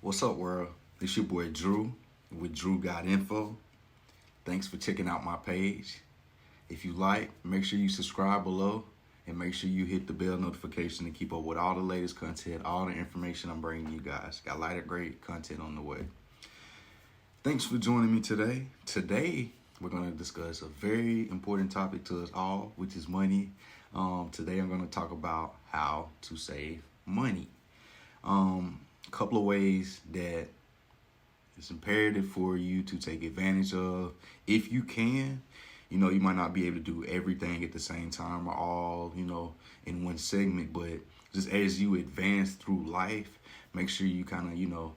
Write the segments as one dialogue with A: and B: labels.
A: What's up, world? It's your boy Drew with Drewgotinfo. Thanks for checking out my page. If you like, make sure you subscribe below and make sure you hit the bell notification to keep up with all the latest content, all the information I'm bringing you guys. Got a lot of great content on the way. Thanks for joining me today. Today, we're going to discuss a very important topic to us all, which is money. Today, I'm going to talk about how to save money. A couple of ways that it's imperative for you to take advantage of. If you can, you might not be able to do everything at the same time or all, in one segment, but just as you advance through life, make sure you kind of,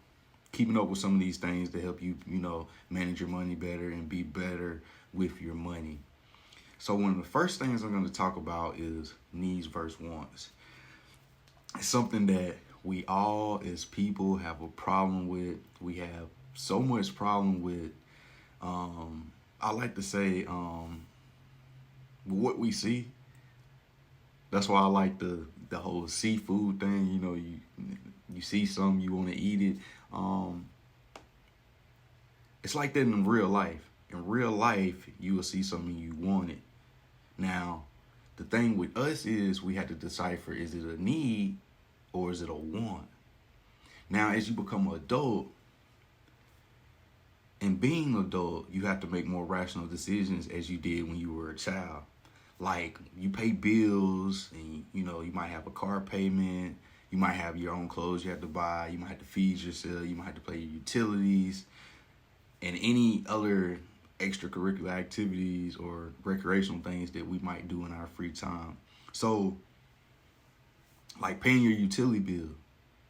A: keeping up with some of these things to help you, manage your money better and be better with your money. So one of the first things I'm going to talk about is needs versus wants. It's something that we all as people have a problem with. We have so much problem with, I like to say, what we see. That's why I like the whole seafood thing. You see something, you want to eat it. It's like that in real life. In real life, you will see something you want it. Now, the thing with us is we have to decipher, is it a need or is it a want? Now, as you become an adult, and being an adult, you have to make more rational decisions as you did when you were a child. Like, you pay bills, and you might have a car payment, you might have your own clothes you have to buy, you might have to feed yourself, you might have to pay your utilities, and any other extracurricular activities or recreational things that we might do in our free time. So, like paying your utility bill,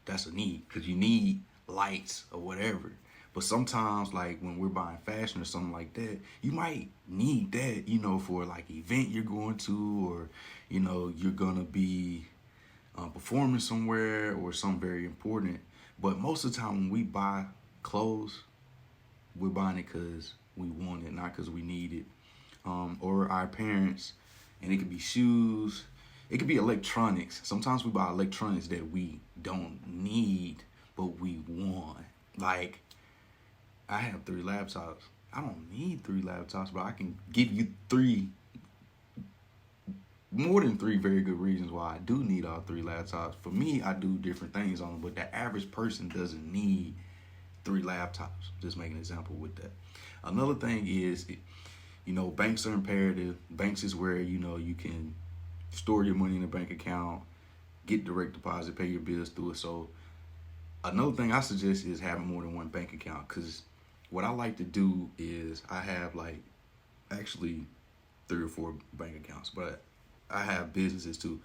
A: that's a need because you need lights or whatever. But sometimes, like when we're buying fashion or something like that, you might need that, for like event you're going to, or, you're going to be performing somewhere or something very important. But most of the time when we buy clothes, we're buying it because we want it, not because we need it. Or our parents, and it could be shoes, it could be electronics. Sometimes we buy electronics that we don't need, but we want. Like, I have 3 laptops. I don't need 3 laptops, but I can give you more than 3 very good reasons why I do need all 3 laptops. For me, I do different things on them, but the average person doesn't need 3 laptops. Just make an example with that. Another thing is, banks are imperative. Banks is where, you can store your money in a bank account, get direct deposit, pay your bills through it. So another thing I suggest is having more than one bank account, because what I like to do is I have actually 3 or 4 bank accounts, but I have businesses too.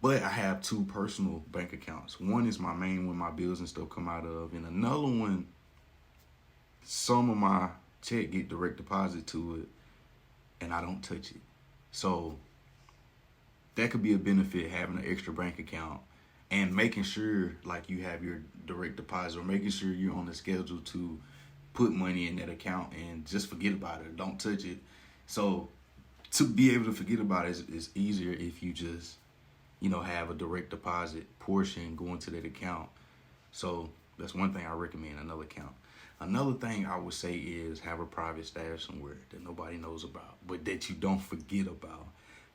A: But I have 2 personal bank accounts. One is my main one, my bills and stuff come out of, and another one, some of my check get direct deposit to it, and I don't touch it. So that could be a benefit, having an extra bank account and making sure you have your direct deposit, or making sure you're on the schedule to put money in that account and just forget about it. Don't touch it. So to be able to forget about it is easier if you just, have a direct deposit portion going to that account. So that's one thing I recommend, another account. Another thing I would say is have a private stash somewhere that nobody knows about, but that you don't forget about.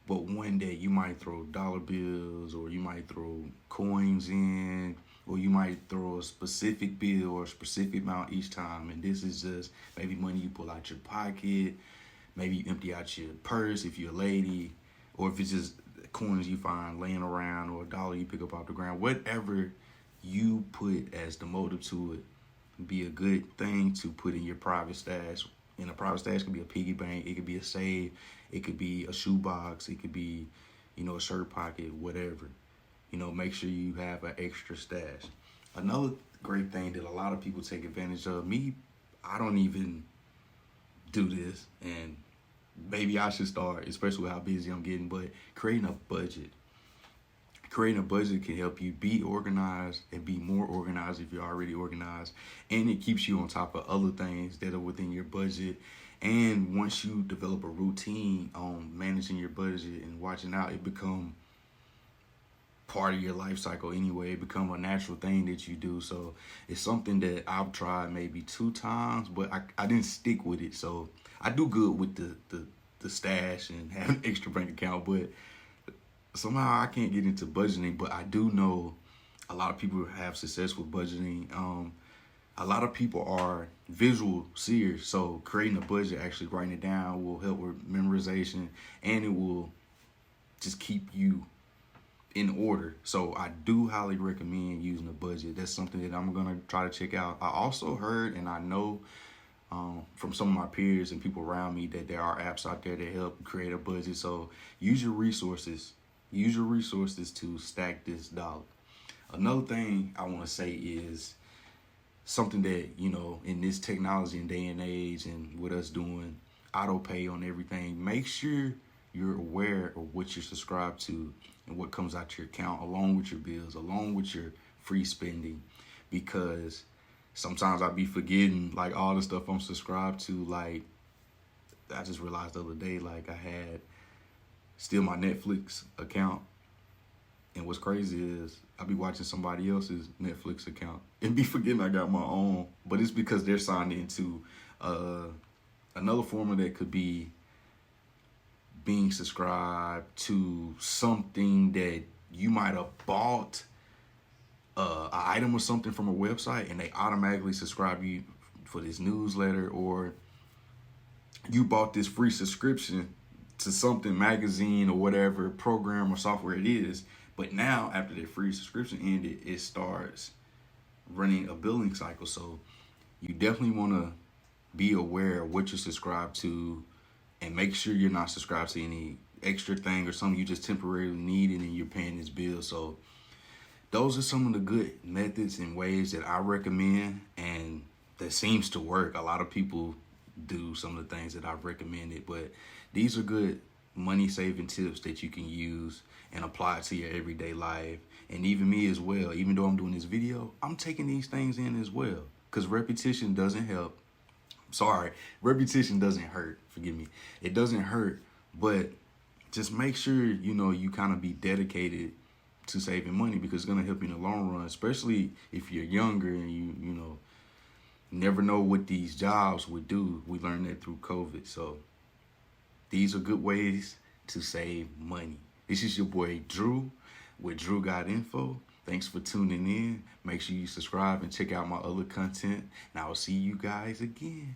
A: But one day you might throw dollar bills, or you might throw coins in, or you might throw a specific bill or a specific amount each time. And this is just maybe money you pull out your pocket. Maybe you empty out your purse if you're a lady, or if it's just coins you find laying around, or a dollar you pick up off the ground. Whatever you put as the motive to it, be a good thing to put in your private stash. And a private stash could be a piggy bank, it could be a save, it could be a shoebox, it could be, a shirt pocket, whatever. Make sure you have an extra stash. Another great thing that a lot of people take advantage of, me, I don't even do this, and maybe I should start, especially with how busy I'm getting, but creating a budget. Creating a budget can help you be organized and be more organized if you're already organized. And it keeps you on top of other things that are within your budget. And once you develop a routine on managing your budget and watching out, it become part of your life cycle anyway. It become a natural thing that you do. So it's something that I've tried maybe 2 times, but I didn't stick with it. So I do good with the stash and have an extra bank account, but somehow I can't get into budgeting. But I do know a lot of people have success with budgeting. A lot of people are visual seers, so creating a budget, actually writing it down, will help with memorization, and it will just keep you in order. So I do highly recommend using a budget. That's something that I'm gonna try to check out. I also heard and I know from some of my peers and people around me that there are apps out there that help create a budget. So use your resources. Use your resources to stack this dollar. Another thing I want to say is something that, you know, in this technology and day and age, and with us doing auto pay on everything, make sure you're aware of what you're subscribed to and what comes out your account, along with your bills, along with your free spending, because sometimes I be forgetting like all the stuff I'm subscribed to. Like I just realized the other day, like I had still my Netflix account. And what's crazy is I be watching somebody else's Netflix account and be forgetting I got my own. But it's because they're signed into another form of that could be being subscribed to something that you might have bought an item or something from a website, and they automatically subscribe you for this newsletter, or you bought this free subscription to something, magazine or whatever program or software it is. But now after the free subscription ended, it starts running a billing cycle. So you definitely want to be aware of what you're subscribed to, and make sure you're not subscribed to any extra thing or something you just temporarily need and you're paying this bill. So those are some of the good methods and ways that I recommend, and that seems to work. A lot of people do some of the things that I've recommended, but these are good money saving tips that you can use and apply to your everyday life. And even me as well, even though I'm doing this video, I'm taking these things in as well, because repetition doesn't help. Sorry, repetition doesn't hurt. Forgive me. It doesn't hurt, but just make sure, you know, you kind of be dedicated to saving money, because it's going to help you in the long run, especially if you're younger and you know, never know what these jobs would do. We learned that through COVID. So these are good ways to save money. This is your boy Drew with Drewgotinfo. Thanks for tuning in. Make sure you subscribe and check out my other content. And I will see you guys again.